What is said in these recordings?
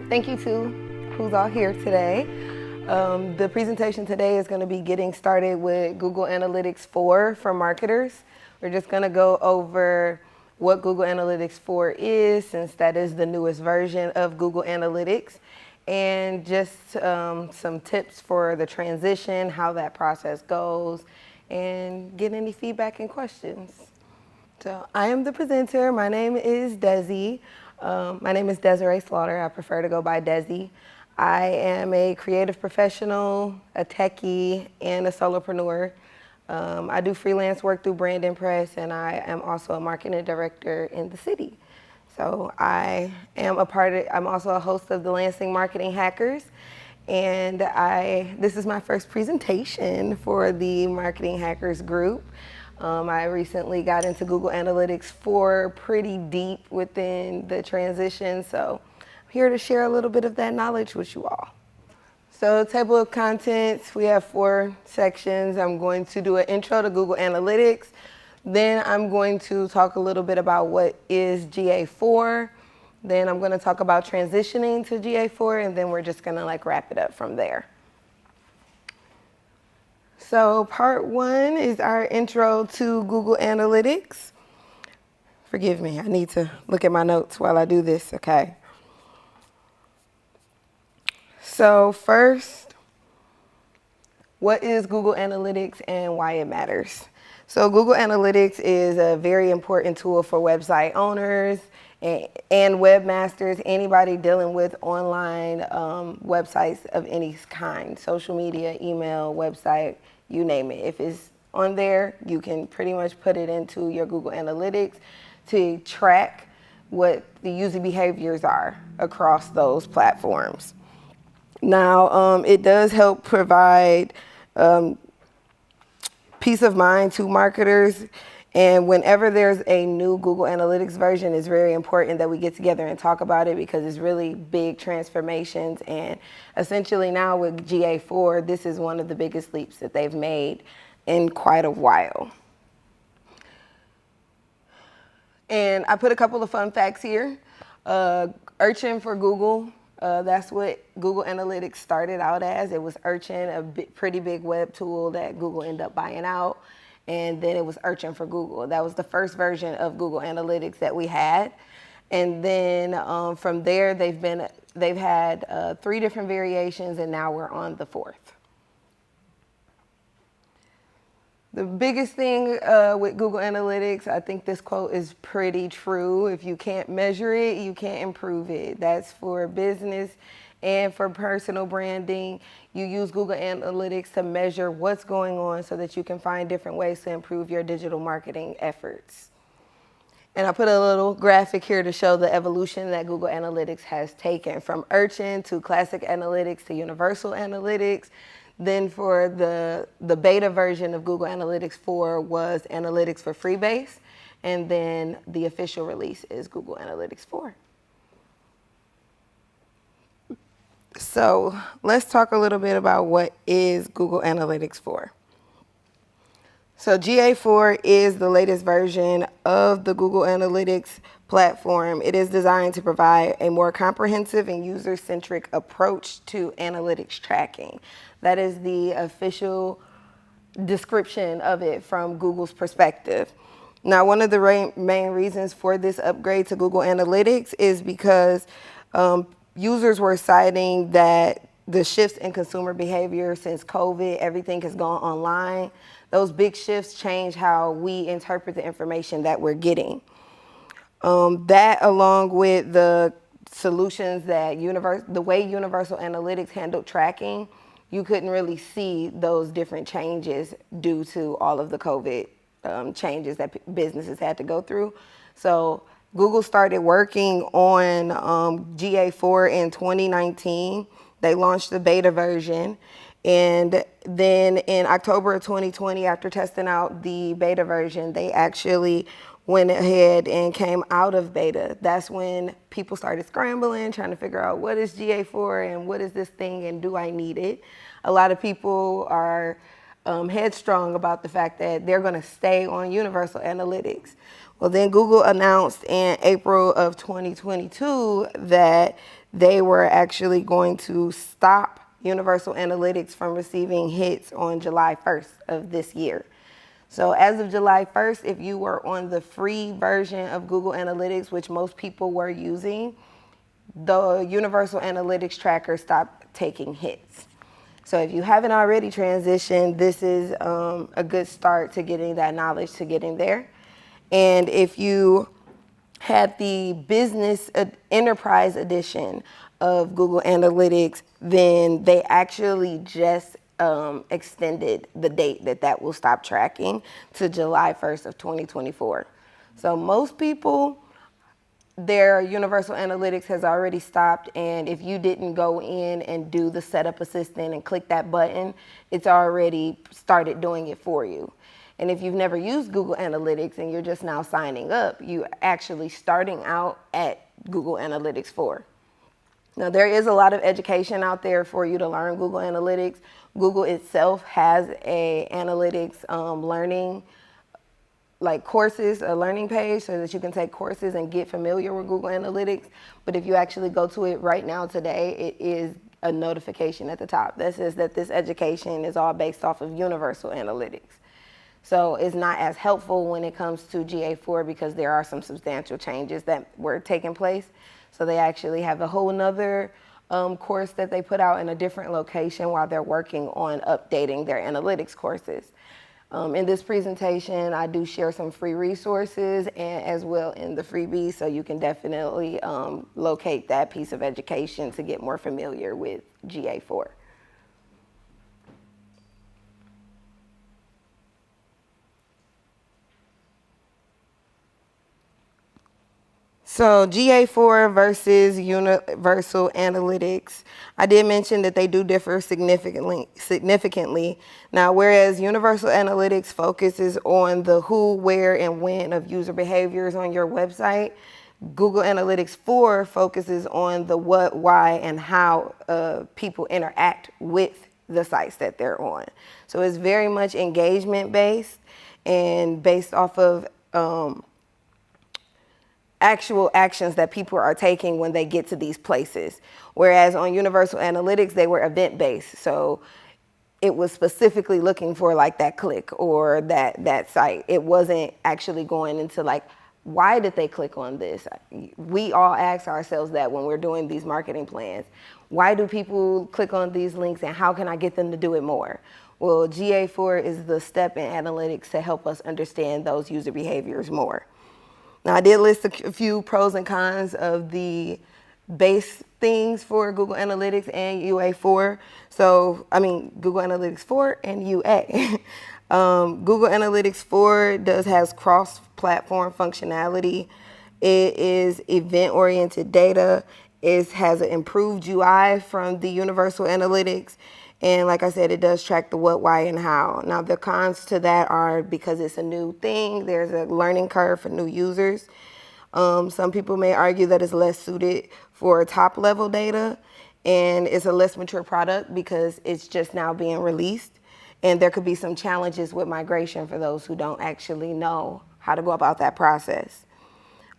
Thank you to who's all here today. The presentation today is going to be getting started with Google Analytics 4 for marketers. We're just going to go over what Google Analytics 4 is, since that is the newest version of Google Analytics, and just some tips for the transition, how that process goes, and get any feedback and questions. So I am the presenter. My name is Desi. My name is Desiree Slaughter. I prefer to go by Desi. I am a creative professional, a techie, and a solopreneur. I do freelance work through Brand Impress, and I am also a marketing director in the city. So I'm also a host of the Lansing Marketing Hackers, and this is my first presentation for the Marketing Hackers group. I recently got into Google Analytics 4 pretty deep within the transition, so I'm here to share a little bit of that knowledge with you all. So table of contents, we have 4 sections. I'm going to do an intro to Google Analytics. Then I'm going to talk a little bit about what is GA4. Then I'm going to talk about transitioning to GA4, and then we're just going to wrap it up from there. So part 1 is our intro to Google Analytics. Forgive me, I need to look at my notes while I do this, okay? So first, what is Google Analytics and why it matters? So Google Analytics is a very important tool for website owners and webmasters, anybody dealing with online websites of any kind, social media, email, website, you name it. If it's on there, you can pretty much put it into your Google Analytics to track what the user behaviors are across those platforms. Now, it does help provide peace of mind to marketers. And whenever there's a new Google Analytics version, it's very important that we get together and talk about it, because it's really big transformations. And essentially now with GA4, this is one of the biggest leaps that they've made in quite a while. And I put a couple of fun facts here. Urchin for Google. That's what Google Analytics started out as. It was Urchin, a pretty big web tool that Google ended up buying out. And then it was Urchin for Google. That was the first version of Google Analytics that we had. And then from there, they've had 3 different variations, and now we're on the 4th. The biggest thing with Google Analytics, I think this quote is pretty true. If you can't measure it, you can't improve it. That's for business and for personal branding. You use Google Analytics to measure what's going on so that you can find different ways to improve your digital marketing efforts. And I put a little graphic here to show the evolution that Google Analytics has taken, from Urchin to Classic Analytics to Universal Analytics. Then for the beta version of Google Analytics 4 was Analytics for Freebase. And then the official release is Google Analytics 4. So let's talk a little bit about what is Google Analytics 4. So GA4 is the latest version of the Google Analytics platform. It is designed to provide a more comprehensive and user-centric approach to analytics tracking. That is the official description of it from Google's perspective. Now, one of the main reasons for this upgrade to Google Analytics is because users were citing that the shifts in consumer behavior since COVID, everything has gone online. Those big shifts change how we interpret the information that we're getting. That, along with the solutions that the way Universal Analytics handled tracking, you couldn't really see those different changes due to all of the COVID changes that businesses had to go through. So Google started working on GA4 in 2019. They launched the beta version. And then in October of 2020, after testing out the beta version, they actually went ahead and came out of beta. That's when people started scrambling, trying to figure out what is GA4 and what is this thing and do I need it? A lot of people are headstrong about the fact that they're going to stay on Universal Analytics. Well, then Google announced in April of 2022 that they were actually going to stop Universal Analytics from receiving hits on July 1st of this year. So as of July 1st, if you were on the free version of Google Analytics, which most people were using, the Universal Analytics tracker stopped taking hits. So if you haven't already transitioned, this is a good start to getting that knowledge, to getting there. And if you had the business enterprise edition of Google Analytics, then they actually just extended the date that that will stop tracking to July 1st of 2024. So most people, their Universal Analytics has already stopped, and if you didn't go in and do the setup assistant and click that button, it's already started doing it for you. And if you've never used Google Analytics and you're just now signing up, you're actually starting out at Google Analytics 4. Now, there is a lot of education out there for you to learn Google Analytics. Google itself has a analytics learning courses, a learning page, so that you can take courses and get familiar with Google Analytics. But if you actually go to it right now today, it is a notification at the top that says that this education is all based off of Universal Analytics. So it's not as helpful when it comes to GA4 because there are some substantial changes that were taking place. So they actually have a whole nother course that they put out in a different location while they're working on updating their analytics courses. In this presentation, I do share some free resources and as well in the freebies, so you can definitely locate that piece of education to get more familiar with GA4. So GA4 versus Universal Analytics. I did mention that they do differ significantly. Now, whereas Universal Analytics focuses on the who, where, and when of user behaviors on your website, Google Analytics 4 focuses on the what, why, and how people interact with the sites that they're on. So it's very much engagement based and based off of actual actions that people are taking when they get to these places. Whereas on Universal Analytics, they were event-based. So it was specifically looking for like that click or that site. It wasn't actually going into like, why did they click on this? We all ask ourselves that when we're doing these marketing plans. Why do people click on these links and how can I get them to do it more? Well, GA4 is the step in analytics to help us understand those user behaviors more. Now, I did list a few pros and cons of the base things for Google Analytics and UA4. Google Analytics 4 and UA. Google Analytics 4 has cross-platform functionality. It is event-oriented data. It has an improved UI from the Universal Analytics. And like I said, it does track the what, why, and how. Now, the cons to that are because it's a new thing, there's a learning curve for new users. Some people may argue that it's less suited for top-level data, and it's a less mature product because it's just now being released. And there could be some challenges with migration for those who don't actually know how to go about that process.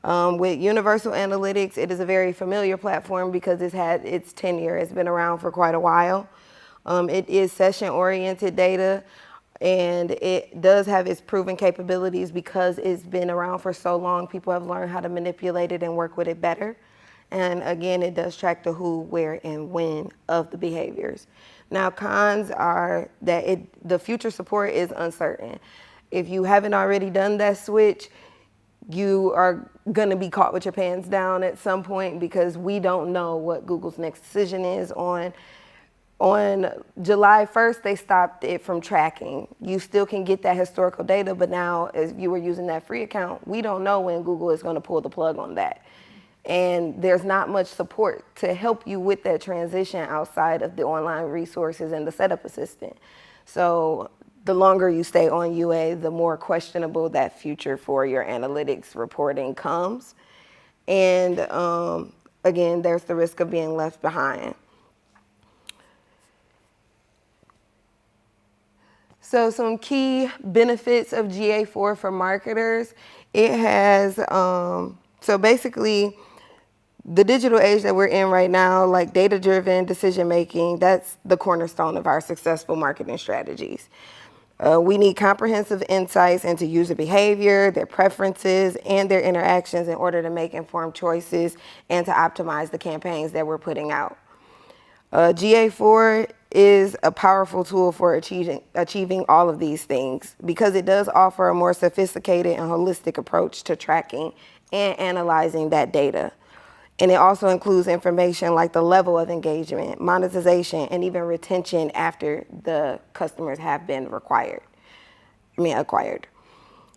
With Universal Analytics, it is a very familiar platform because it's had its tenure. It's been around for quite a while. It is session-oriented data, and it does have its proven capabilities because it's been around for so long. People have learned how to manipulate it and work with it better. And again, it does track the who, where, and when of the behaviors. Now, cons are that the future support is uncertain. If you haven't already done that switch, you are going to be caught with your pants down at some point because we don't know what Google's next decision is on. On July 1st, they stopped it from tracking. You still can get that historical data, but now as you were using that free account, we don't know when Google is going to pull the plug on that. And there's not much support to help you with that transition outside of the online resources and the setup assistant. So the longer you stay on UA, the more questionable that future for your analytics reporting comes. And again, there's the risk of being left behind. So some key benefits of GA4 for marketers It has, so basically, the digital age that we're in right now, like data-driven decision making, that's the cornerstone of our successful marketing strategies. We need comprehensive insights into user behavior, their preferences, and their interactions in order to make informed choices and to optimize the campaigns that we're putting out. GA4 is a powerful tool for achieving all of these things because it does offer a more sophisticated and holistic approach to tracking and analyzing that data. And it also includes information like the level of engagement, monetization, and even retention after the customers have been acquired.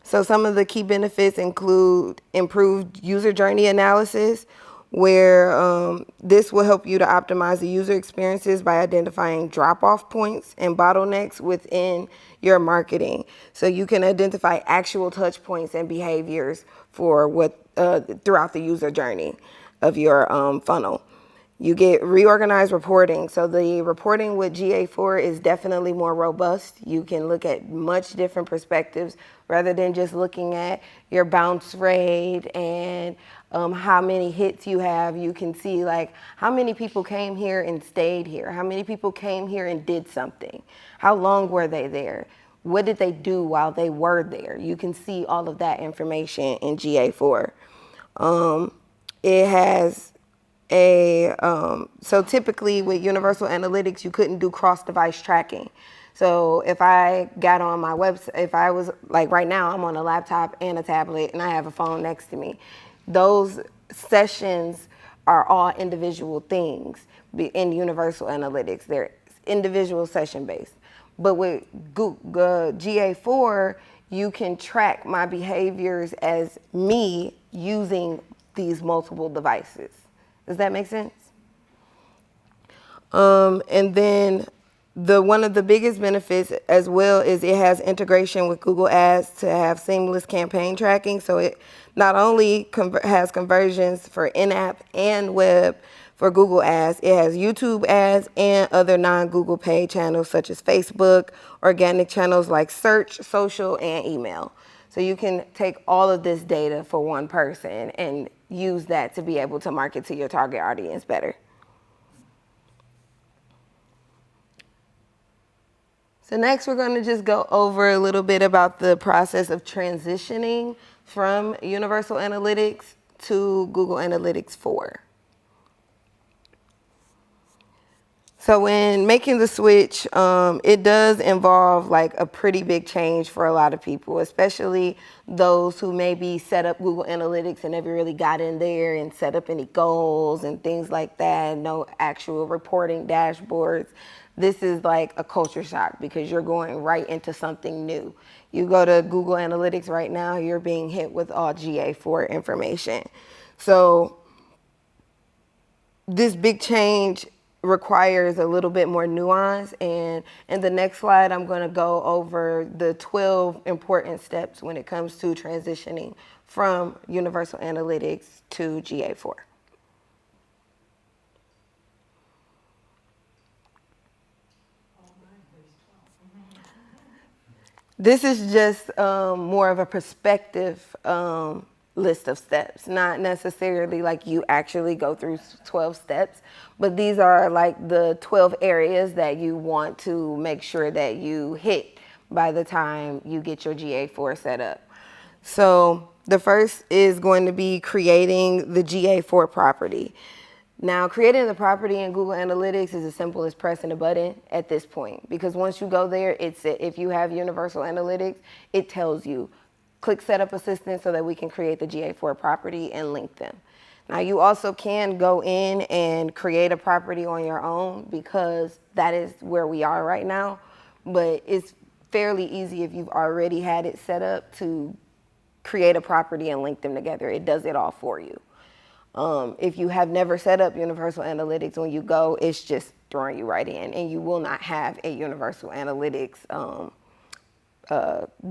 So some of the key benefits include improved user journey analysis, where this will help you to optimize the user experiences by identifying drop-off points and bottlenecks within your marketing. So you can identify actual touch points and behaviors for what throughout the user journey of your funnel. You get reorganized reporting. So the reporting with GA4 is definitely more robust. You can look at much different perspectives rather than just looking at your bounce rate and how many hits you have. You can see like how many people came here and stayed here. How many people came here and did something. How long were they there? What did they do while they were there? You can see all of that information in GA4. It has so typically with Universal Analytics, you couldn't do cross-device tracking. So if I got on my website, if I was like right now, I'm on a laptop and a tablet and I have a phone next to me. Those sessions are all individual things in Universal Analytics. They're individual session based. But with GA4, you can track my behaviors as me using these multiple devices. Does that make sense? And then one of the biggest benefits as well is it has integration with Google Ads to have seamless campaign tracking. So it not only has conversions for in-app and web for Google Ads, it has YouTube ads and other non-Google paid channels such as Facebook, organic channels like search, social, and email. So you can take all of this data for one person and use that to be able to market to your target audience better. So next we're going to just go over a little bit about the process of transitioning from Universal Analytics to Google Analytics 4. So when making the switch, it does involve like a pretty big change for a lot of people, especially those who maybe set up Google Analytics and never really got in there and set up any goals and things like that, no actual reporting dashboards. This is like a culture shock because you're going right into something new. You go to Google Analytics right now, you're being hit with all GA4 information. So this big change requires a little bit more nuance, and in the next slide I'm going to go over the 12 important steps when it comes to transitioning from Universal Analytics to GA4. This is just more of a perspective list of steps, not necessarily like you actually go through 12 steps, but these are like the 12 areas that you want to make sure that you hit by the time you get your GA4 set up. So the first is going to be creating the GA4 property. Now, creating the property in Google Analytics is as simple as pressing a button at this point, because once you go there, if you have Universal Analytics, it tells you, click Setup Assistant so that we can create the GA4 property and link them. Now, you also can go in and create a property on your own because that is where we are right now, but it's fairly easy if you've already had it set up to create a property and link them together. It does it all for you. If you have never set up Universal Analytics, when you go, it's just throwing you right in, and you will not have a Universal Analytics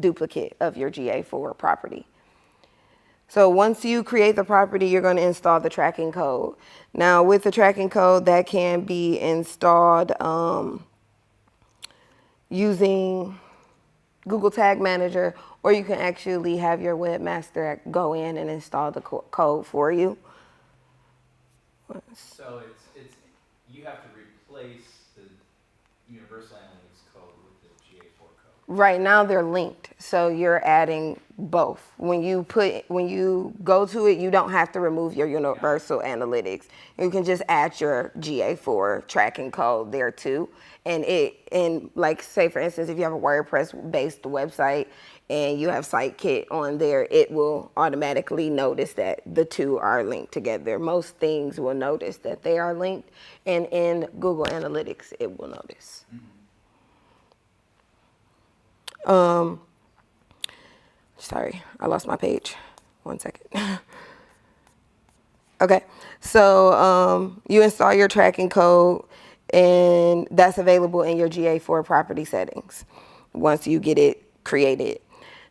duplicate of your GA4 property. So once you create the property, you're going to install the tracking code. Now, with the tracking code, that can be installed using Google Tag Manager or you can actually have your webmaster go in and install the code for you. So it's you have to replace the Universal Analytics code with the GA4 code. Right now they're linked, so you're adding both. When you go to it, you don't have to remove your Universal Analytics. You can just add your GA4 tracking code there too. And like say for instance, if you have a WordPress based website and you have SiteKit on there, it will automatically notice that the two are linked together. Most things will notice that they are linked, and in Google Analytics, it will notice. Sorry, I lost my page. 1 second. Okay, so you install your tracking code, and that's available in your GA4 property settings once you get it created.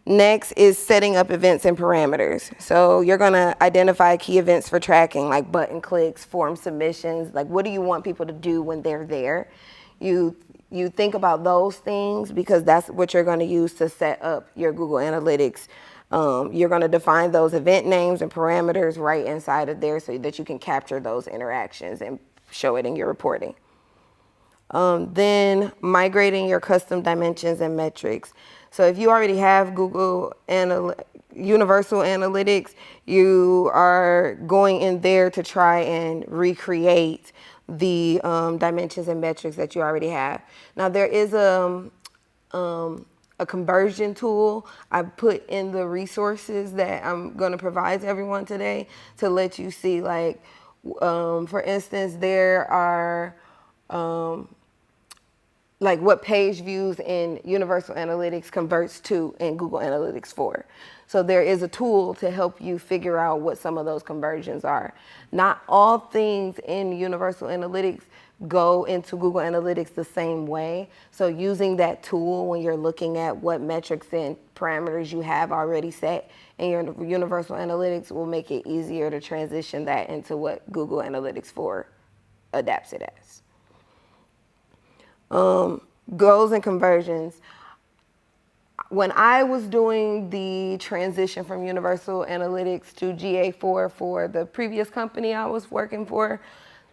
Next is setting up events and parameters. So you're gonna identify key events for tracking, like button clicks, form submissions, like what do you want people to do when they're there? You think about those things because that's what you're gonna use to set up your Google Analytics. You're gonna define those event names and parameters right inside of there so that you can capture those interactions and show it in your reporting. Then migrating your custom dimensions and metrics. So if you already have Universal Analytics, you are going in there to try and recreate the dimensions and metrics that you already have. Now there is a conversion tool I put in the resources that I'm going to provide to everyone today to let you see, like, for instance, there are like what page views in Universal Analytics converts to in Google Analytics 4. So there is a tool to help you figure out what some of those conversions are. Not all things in Universal Analytics go into Google Analytics the same way. So using that tool when you're looking at what metrics and parameters you have already set in your Universal Analytics will make it easier to transition that into what Google Analytics 4 adapts it as. Goals and conversions. When I was doing the transition from Universal Analytics to GA4 for the previous company I was working for,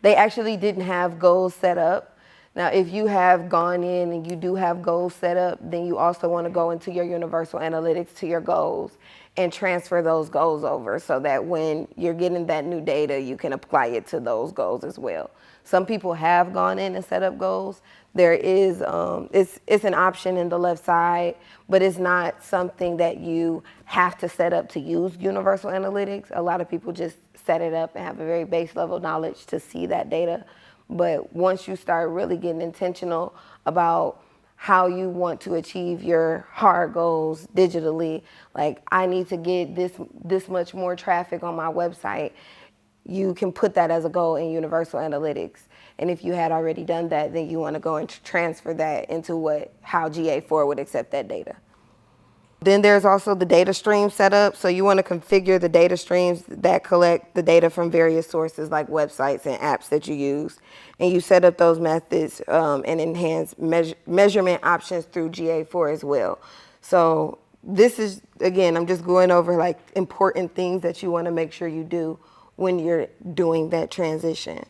they actually didn't have goals set up. Now, if you have gone in and you do have goals set up, then you also want to go into your Universal Analytics to your goals and transfer those goals over so that when you're getting that new data, you can apply it to those goals as well. Some people have gone in and set up goals. There is, it's an option in the left side, but it's not something that you have to set up to use Universal Analytics. A lot of people just set it up and have a very base level knowledge to see that data. But once you start really getting intentional about how you want to achieve your hard goals digitally, like I need to get this much more traffic on my website, you can put that as a goal in Universal Analytics. And if you had already done that, then you want to go and transfer that into how GA4 would accept that data. Then there's also the data stream setup. So you want to configure the data streams that collect the data from various sources like websites and apps that you use. And you set up those methods and enhance measurement options through GA4 as well. So this is, again, I'm just going over like important things that you want to make sure you do when you're doing that transition.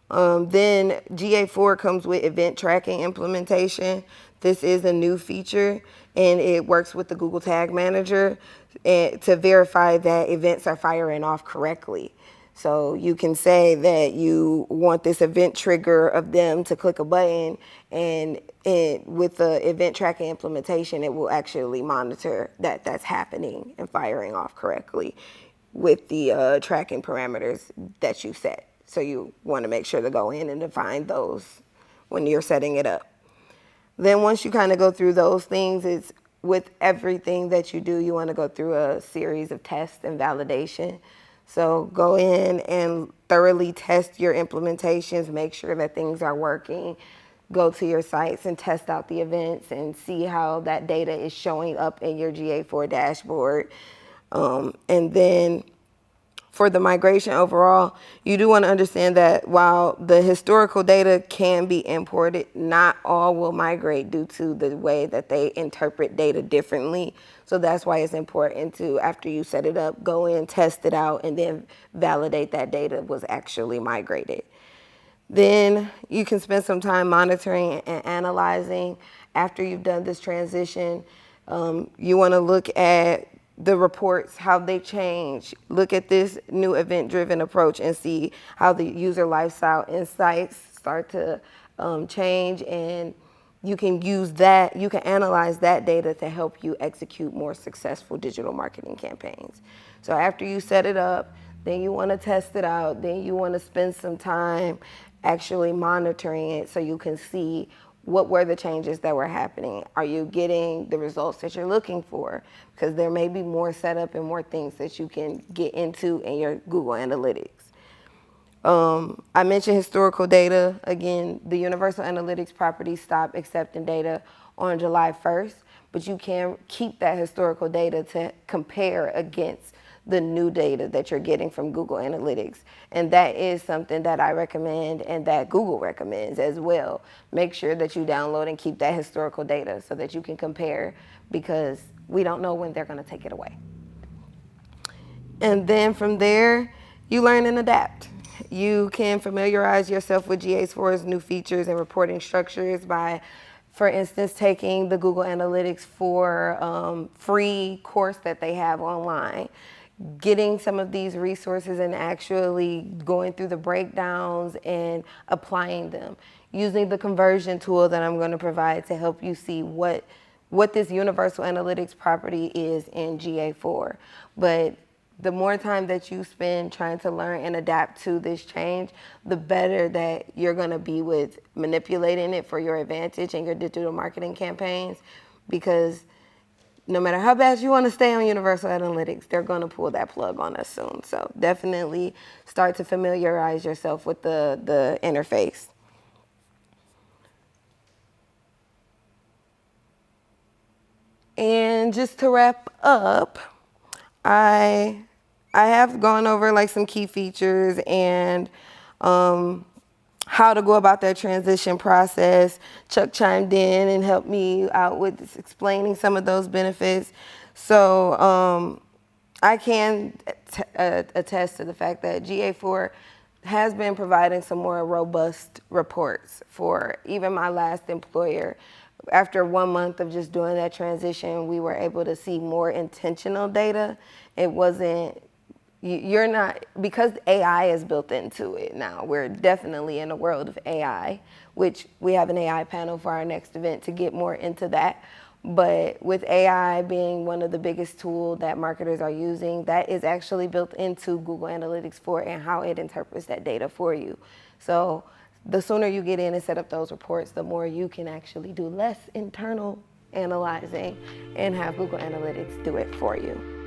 Then GA4 comes with event tracking implementation. This is a new feature and it works with the Google Tag Manager to verify that events are firing off correctly. So you can say that you want this event trigger of them to click a button, and with the event tracking implementation, it will actually monitor that that's happening and firing off correctly with the tracking parameters that you set. So you want to make sure to go in and define those when you're setting it up. Then once you kind of go through those things, it's with everything that you do, you want to go through a series of tests and validation. So go in and thoroughly test your implementations, make sure that things are working. Go to your sites and test out the events and see how that data is showing up in your GA4 dashboard. And then for the migration overall, you do want to understand that while the historical data can be imported, not all will migrate due to the way that they interpret data differently. So that's why it's important to, after you set it up, go in, test it out, and then validate that data was actually migrated. Then you can spend some time monitoring and analyzing after you've done this transition. You want to look at the reports, how they change. Look at this new event-driven approach and see how the user lifestyle insights start to change, and you can use that, you can analyze that data to help you execute more successful digital marketing campaigns. So after you set it up, then you want to test it out, then you want to spend some time actually monitoring it so you can see what were the changes that were happening. Are you getting the results that you're looking for? Because there may be more setup and more things that you can get into in your Google Analytics. I mentioned historical data. Again, the Universal Analytics property stopped accepting data on July 1st, but you can keep that historical data to compare against the new data that you're getting from Google Analytics. And that is something that I recommend and that Google recommends as well. Make sure that you download and keep that historical data so that you can compare, because we don't know when they're going to take it away. And then from there, you learn and adapt. You can familiarize yourself with GA4's new features and reporting structures by, for instance, taking the Google Analytics 4 free course that they have online, getting some of these resources and actually going through the breakdowns and applying them, using the conversion tool that I'm going to provide to help you see what this universal analytics property is in GA4. But the more time that you spend trying to learn and adapt to this change, the better that you're going to be with manipulating it for your advantage in your digital marketing campaigns, because no matter how bad you want to stay on Universal Analytics, they're going to pull that plug on us soon. So definitely start to familiarize yourself with the interface. And just to wrap up, I have gone over like some key features and how to go about that transition process. Chuck chimed in and helped me out with explaining some of those benefits. So I can attest to the fact that GA4 has been providing some more robust reports for even my last employer. After 1 month of just doing that transition, we were able to see more intentional data. It wasn't, you're not, because AI is built into it now. We're definitely in a world of AI, which we have an AI panel for our next event to get more into that. But with AI being one of the biggest tools that marketers are using, that is actually built into Google Analytics 4 and how it interprets that data for you. So the sooner you get in and set up those reports, the more you can actually do less internal analyzing and have Google Analytics do it for you.